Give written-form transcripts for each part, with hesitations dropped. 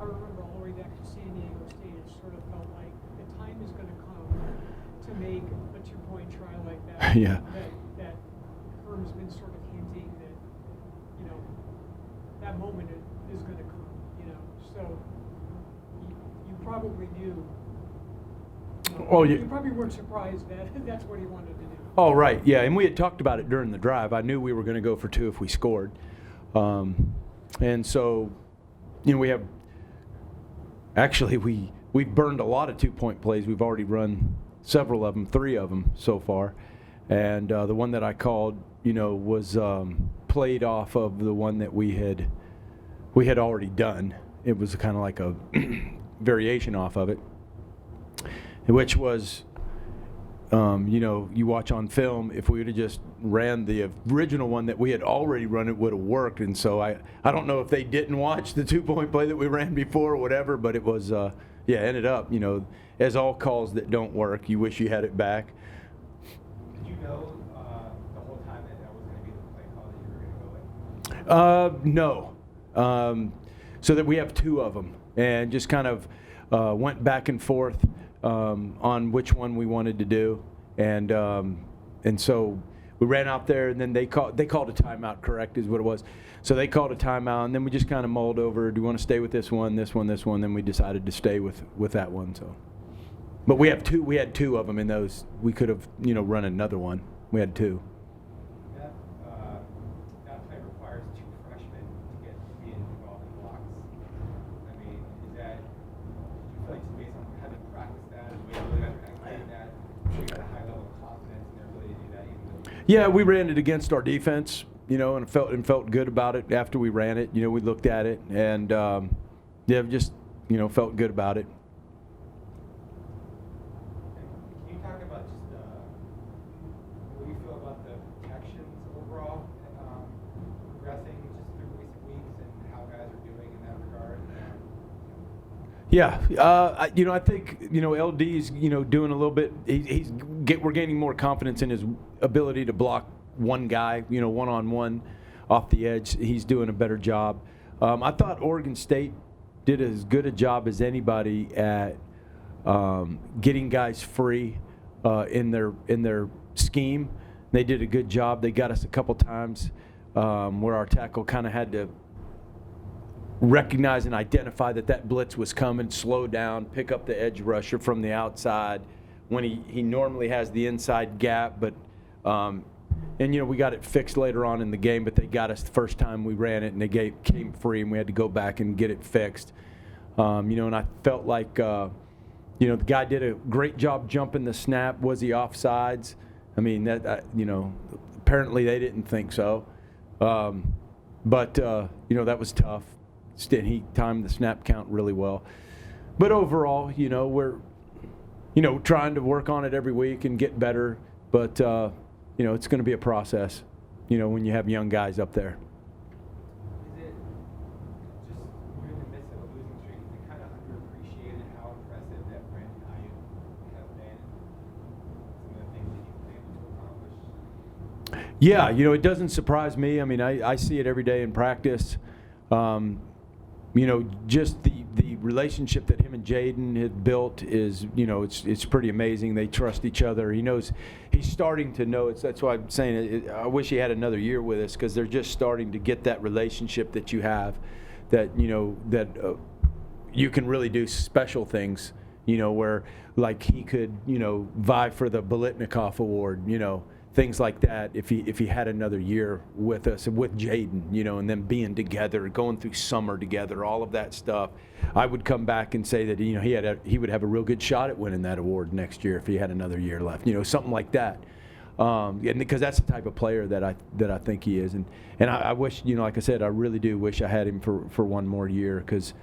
I remember all the way back to San Diego State, it sort of felt like the time is going to come to make a two-point try like that. Yeah. That Herm's been sort of hinting that, that moment is going to come, So you probably knew. Oh, yeah. You probably weren't surprised that that's what he wanted to do. Oh, right, yeah, and we had talked about it during the drive. I knew we were going to go for 2 if we scored. And so, we have, actually, we've burned a lot of two-point plays. We've already run several of them, 3 of them so far. And the one that I called, was played off of the one that we had already done. It was kind of like a variation off of it, which was, you watch on film, if we would have just ran the original one that we had already run, it would have worked. And so I don't know if they didn't watch the two-point play that we ran before or whatever, but it was, ended up, as all calls that don't work, you wish you had it back. Did you know the whole time that was going to be the play call that you were going to go with? No. So that we have 2 of them, and just kind of went back and forth on which one we wanted to do, and so we ran out there, and then they called a timeout. Correct, is what it was. So they called a timeout, and then we just kind of mulled over. Do we want to stay with this one? Then we decided to stay with that one. So, but we have 2. We had 2 of them in those. We could have run another one. We had 2. That play requires 2 freshmen to be involved in blocks. I mean, is that, do you feel like based on having practiced that, the way you guys are executing that, you got a high level of confidence in their ability to do that? Yeah, we ran it against our defense, and felt good about it after we ran it. We looked at it and just felt good about it. Can you talk about just what you feel about the protections overall, progressing just through recent weeks, and how guys are doing in that regard? Yeah, I think LD's doing a little bit. We're gaining more confidence in his ability to block one guy, one-on-one off the edge. He's doing a better job. I thought Oregon State did as good a job as anybody at getting guys free in their scheme. They did a good job. They got us a couple times where our tackle kind of had to recognize and identify that blitz was coming, slow down, pick up the edge rusher from the outside when he normally has the inside gap. But we got it fixed later on in the game, but they got us the first time we ran it, and they came free, and we had to go back and get it fixed. And I felt like the guy did a great job jumping the snap. Was he offsides? I mean, that apparently they didn't think so. But that was tough. He timed the snap count really well. But overall, we're trying to work on it every week and get better. But it's going to be a process. When you have young guys up there. Is it just we're in the midst of a losing streak? Is it kind of underappreciated how impressive that Brandon Ayuk has been? Some of the things that he's been able to accomplish. Yeah, it doesn't surprise me. I mean, I see it every day in practice. Just the relationship that him and Jaden had built is, it's pretty amazing. They trust each other. He knows, he's starting to know. That's why I'm saying I wish he had another year with us, because they're just starting to get that relationship that you have, that you can really do special things. Where like he could vie for the Bolitnikoff Award. Things like that, if he had another year with us, with Jaden, and them being together, going through summer together, all of that stuff, I would come back and say that he would have a real good shot at winning that award next year if he had another year left, something like that, and because that's the type of player that I think he is, and I wish, like I said, I really do wish I had him for one more year, because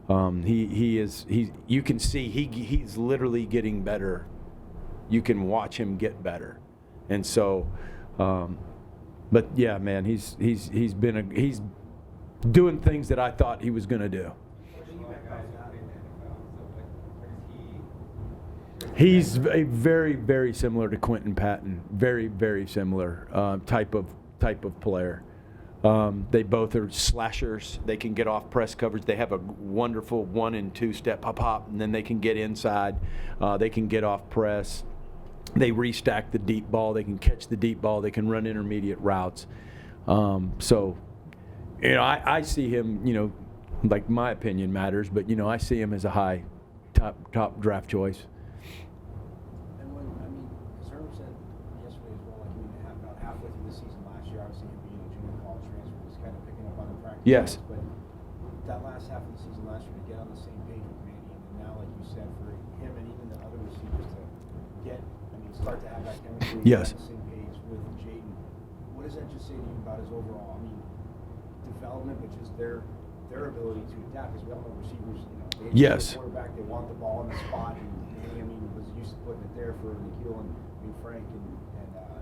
you can see he's literally getting better. You can watch him get better. And so, but yeah, man, he's doing things that I thought he was going to do. He's a very, very similar to Quentin Patton. Very, very similar type of player. They both are slashers. They can get off press coverage. They have a wonderful 1 and 2 step hop, and then they can get inside. They can get off press. They restack the deep ball. They can catch the deep ball. They can run intermediate routes. So, I see him, like my opinion matters, but, I see him as a high top draft choice. And as Herb said yesterday as well, about halfway through the season last year, obviously him being a junior college transfer was kind of picking up on the practice. Yes. But that last half of the season last year to get on the same page with Manny, and then now, like you said, for him and even the other receivers to start to have that chemistry, yes, on the same page with Jaden. What does that just say to you about his overall, development, but just their ability to adapt? Because we all know receivers, they yes, the quarterback, they want the ball in the spot, and Manny, was used to putting it there for Nikhil and Frank and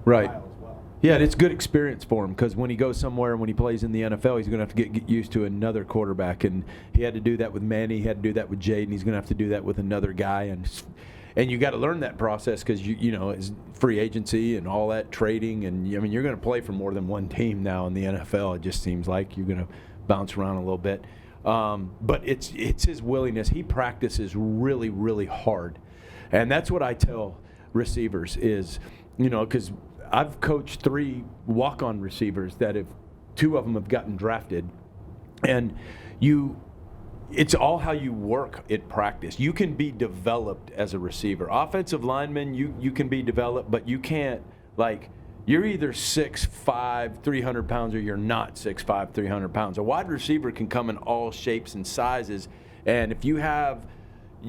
right. Kyle as well. Yeah, and it's good experience for him because when he goes somewhere and when he plays in the NFL, he's going to have to get used to another quarterback, and he had to do that with Manny. He had to do that with Jaden. He's going to have to do that with another guy, and you got to learn that process because it's free agency and all that trading, and you're going to play for more than one team now in the NFL. It just seems like you're going to bounce around a little bit, but it's his willingness. He practices really, really hard, and that's what I tell receivers is, because I've coached 3 walk-on receivers that 2 of them have gotten drafted, and it's all how you work at practice. You can be developed as a receiver. Offensive lineman, you can be developed, but you can't, you're either 6'5", 300 pounds, or you're not 6'5", 300 pounds. A wide receiver can come in all shapes and sizes, and if you have,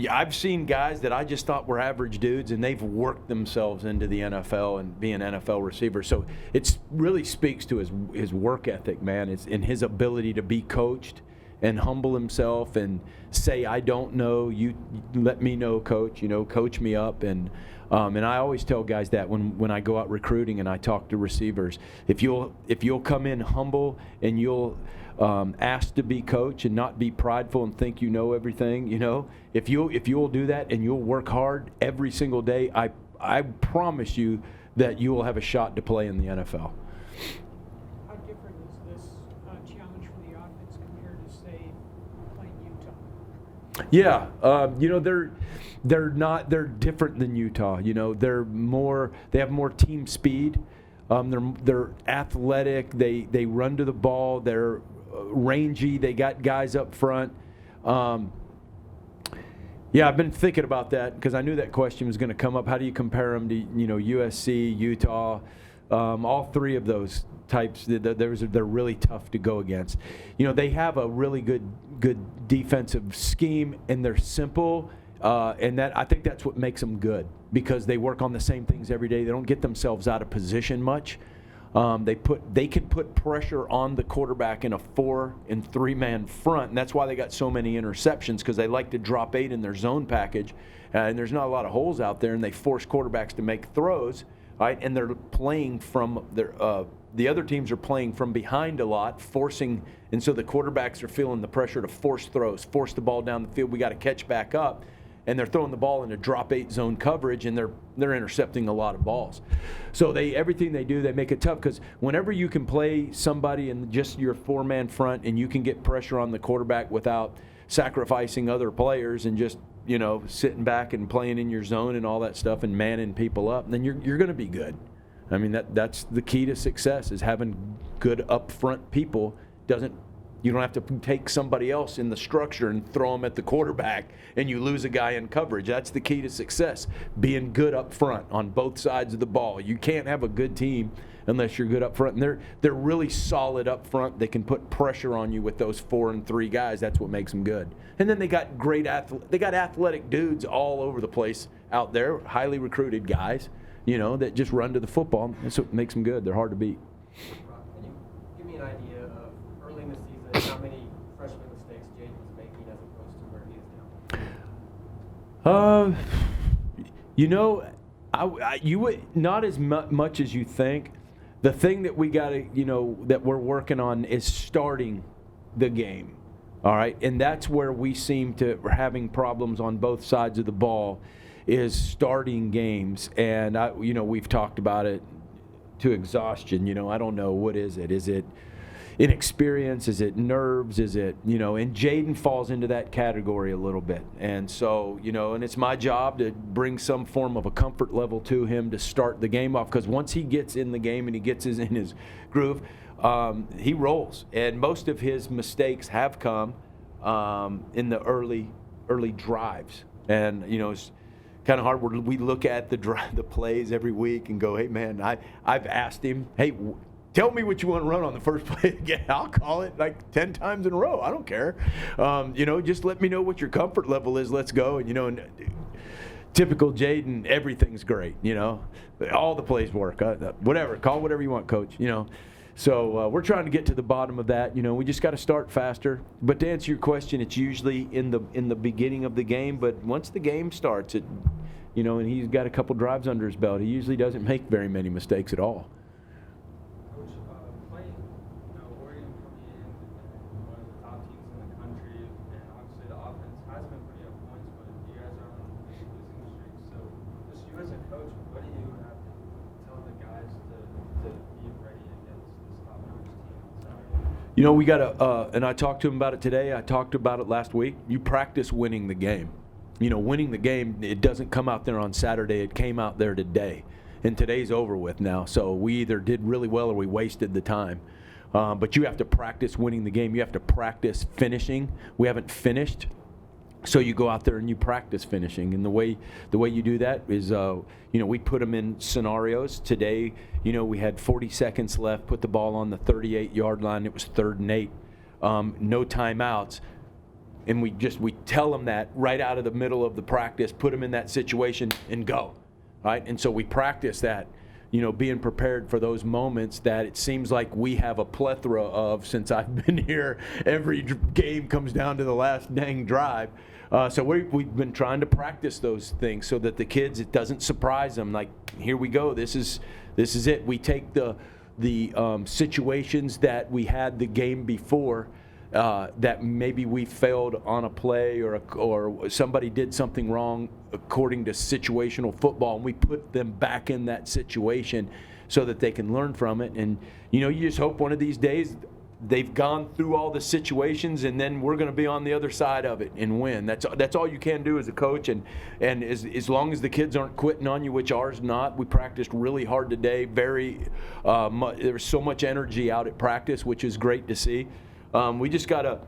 I've seen guys that I just thought were average dudes, and they've worked themselves into the NFL and being NFL receivers. So it really speaks to his work ethic, man. It's in his ability to be coached and humble himself and say, I don't know, you let me know, coach, coach me up. And I always tell guys that when I go out recruiting and I talk to receivers, if you'll come in humble and you'll ask to be coached and not be prideful and think you know everything, if you'll do that and you'll work hard every single day, I promise you that you will have a shot to play in the NFL. How different is this challenge for the offense compared to, say, playing Utah? Yeah, they're different than Utah. They have more team speed. They're athletic. They run to the ball. They're rangy. They got guys up front. Yeah, I've been thinking about that because I knew that question was going to come up. How do you compare them to USC, Utah? All 3 of those types, they're really tough to go against. They have a really good defensive scheme, and they're simple, and I think that's what makes them good because they work on the same things every day. They don't get themselves out of position much. They can put pressure on the quarterback in a 4 and 3 man front, and that's why they got so many interceptions because they like to drop 8 in their zone package, and there's not a lot of holes out there, and they force quarterbacks to make throws. Right, and they're playing from the other teams are playing from behind a lot, forcing, and so the quarterbacks are feeling the pressure to force throws, force the ball down the field. We got to catch back up, and they're throwing the ball into drop 8 zone coverage, and they're intercepting a lot of balls. So everything they do, they make it tough because whenever you can play somebody in just your 4-man front and you can get pressure on the quarterback without sacrificing other players and just sitting back and playing in your zone and all that stuff and manning people up, then you're going to be good. That's the key to success is having good up front people. You don't have to take somebody else in the structure and throw them at the quarterback and you lose a guy in coverage. That's the key to success, being good up front on both sides of the ball. You can't have a good team unless you're good up front. And they're really solid up front. They can put pressure on you with those 4 and 3 guys. That's what makes them good. And then they got athletic dudes all over the place out there, highly recruited guys, that just run to the football. That's what makes them good. They're hard to beat. Can you give me an idea of early in the season how many freshman mistakes Jaden was making as opposed to where he is now? You would not as much as you think. The thing that we got to, that we're working on is starting the game. All right, and that's where we seem to having problems on both sides of the ball is starting games. And we've talked about it to exhaustion. I don't know, what is it? Is it inexperience? Is it nerves? Is it, and Jaden falls into that category a little bit. And so, and it's my job to bring some form of a comfort level to him to start the game off, because once he gets in the game and he gets in his groove, he rolls. And most of his mistakes have come in the early drives. And, it's kind of hard. We look at the plays every week and go, hey, man, I've asked him, hey, tell me what you want to run on the first play again. I'll call it like 10 times in a row. I don't care. Just let me know what your comfort level is. Let's go. And, typical Jaden, everything's great, all the plays work. Whatever, call whatever you want, coach, So we're trying to get to the bottom of that. We just got to start faster. But to answer your question, it's usually in the beginning of the game. But once the game starts, and he's got a couple drives under his belt, he usually doesn't make very many mistakes at all. Coach, playing, Oregon coming in one of the top teams in the country, and obviously the offense has been putting up points, but you guys are on a big losing streak. So, just you as a coach, what do you have to tell the guys to be ready against this top-notch team on Saturday? We got to, and I talked to him about it today. I talked about it last week. You practice winning the game. Winning the game, it doesn't come out there on Saturday. It came out there today. And today's over with now. So we either did really well or we wasted the time. But you have to practice winning the game. You have to practice finishing. We haven't finished. So you go out there and you practice finishing. And the way you do that is, we put them in scenarios. Today, we had 40 seconds left, put the ball on the 38-yard line. It was 3rd and 8. No timeouts. And we tell them that right out of the middle of the practice, put them in that situation and go. Right? And so we practice that, being prepared for those moments that it seems like we have a plethora of since I've been here. Every game comes down to the last dang drive. So we've been trying to practice those things so that the kids, it doesn't surprise them. Like, here we go. This is it. We take the situations that we had the game before, that maybe we failed on a play or somebody did something wrong according to situational football, and we put them back in that situation so that they can learn from it. And, you just hope one of these days they've gone through all the situations, and then we're going to be on the other side of it and win. That's all you can do as a coach. And as long as the kids aren't quitting on you, which ours not, we practiced really hard today. There was so much energy out at practice, which is great to see. We just got to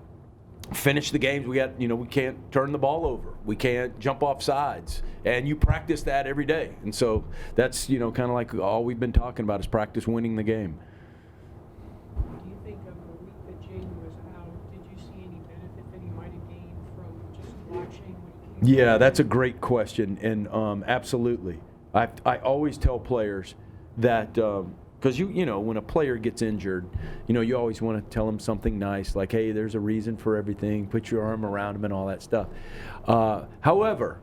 finish the games. We can't turn the ball over. We can't jump off sides. And you practice that every day. And so that's, kind of like all we've been talking about is practice winning the game. Do you think of the week that Jaden was out, did you see any benefit that he might have gained from just watching when he came? Yeah, that's a great question. And absolutely. I always tell players that because when a player gets injured, you always want to tell them something nice, like, hey, there's a reason for everything, put your arm around him and all that stuff. However,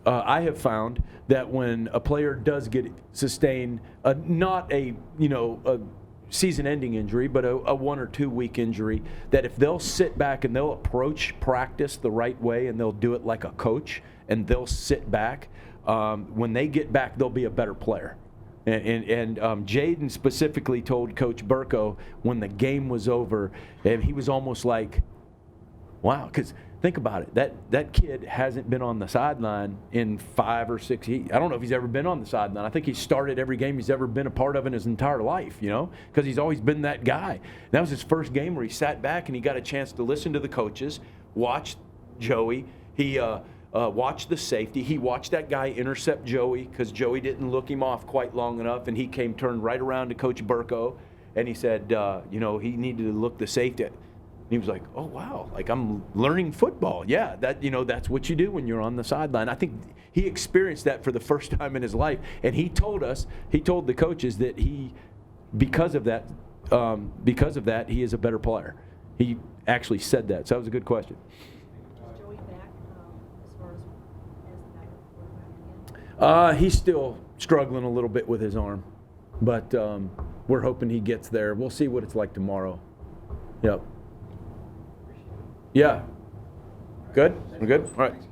I have found that when a player does sustain not a season-ending injury, but a 1 or 2 week injury, that if they'll sit back and they'll approach practice the right way and they'll do it like a coach and they'll sit back, when they get back, they'll be a better player. And Jaden specifically told Coach Burko when the game was over, and he was almost like, wow, because think about it. That kid hasn't been on the sideline in 5 or 6 years. I don't know if he's ever been on the sideline. I think he started every game he's ever been a part of in his entire life, because he's always been that guy. That was his first game where he sat back and he got a chance to listen to the coaches, watch Joey. He watched the safety. He watched that guy intercept Joey because Joey didn't look him off quite long enough, and he turned right around to Coach Burko, and he said, he needed to look the safety. And he was like, oh, wow, like I'm learning football. Yeah, that's what you do when you're on the sideline. I think he experienced that for the first time in his life, and he told the coaches that because of that, he is a better player. He actually said that, so that was a good question. Is Joey back as far as the backup quarterback again? He's still struggling a little bit with his arm, but we're hoping he gets there. We'll see what it's like tomorrow. Yep. Yeah. Good? We're good? All right. Thank you.